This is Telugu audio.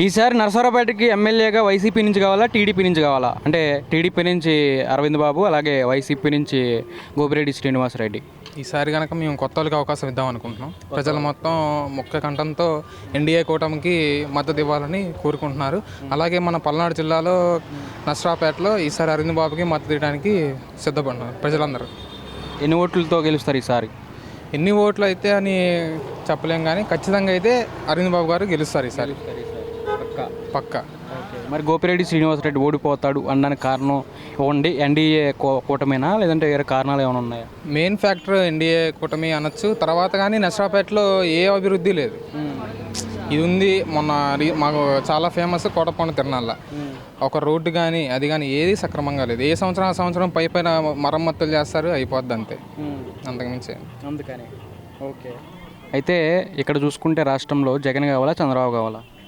ఈసారి నరసరావుపేటకి ఎమ్మెల్యేగా వైసీపీ నుంచి కావాలా, టీడీపీ నుంచి కావాలా? అంటే టీడీపీ నుంచి అరవింద్ బాబు, అలాగే వైసీపీ నుంచి గోపిరెడ్డి శ్రీనివాసరెడ్డి. ఈసారి కనుక మేము కొత్త వాళ్ళకి అవకాశం ఇద్దాం అనుకుంటున్నాం. ప్రజలు మొత్తం ముఖ్య కంఠంతో ఎన్డీఏ కూటమికి మద్దతు ఇవ్వాలని కోరుకుంటున్నారు. అలాగే మన పల్నాడు జిల్లాలో నర్సరావుపేటలో ఈసారి అరవింద్ బాబుకి మద్దతు ఇవ్వడానికి సిద్ధపడినారు ప్రజలందరూ. ఎన్ని ఓట్లతో గెలుస్తారు ఈసారి? ఎన్ని ఓట్లు అయితే అని చెప్పలేం, కానీ ఖచ్చితంగా అయితే అరవింద్ బాబు గారు గెలుస్తారు ఈసారి పక్కా. మరి గోపిరెడ్డి శ్రీనివాసరెడ్డి ఓడిపోతాడు అనడానికి కారణం ఓన్లీ ఎన్డీఏ కూటమేనా, లేదంటే వేరే కారణాలు ఏమైనా ఉన్నాయా? మెయిన్ ఫ్యాక్టర్ ఎన్డీఏ కూటమి అనొచ్చు. తర్వాత కానీ నర్సరావుపేటలో ఏ అభివృద్ధి లేదు. ఇది ఉంది, మొన్న మాకు చాలా ఫేమస్ కోటపొండ తిరణాల ఒక రోడ్డు కానీ అది కానీ ఏది సక్రమంగా లేదు. ఏ సంవత్సరం ఆ సంవత్సరం పైన మరమ్మతులు చేస్తారు, అయిపోద్ది అంతే, అంతకుమించి. అందుకని ఓకే. అయితే ఇక్కడ చూసుకుంటే రాష్ట్రంలో జగన్ కావాలా, చంద్రబాబు కావాలా?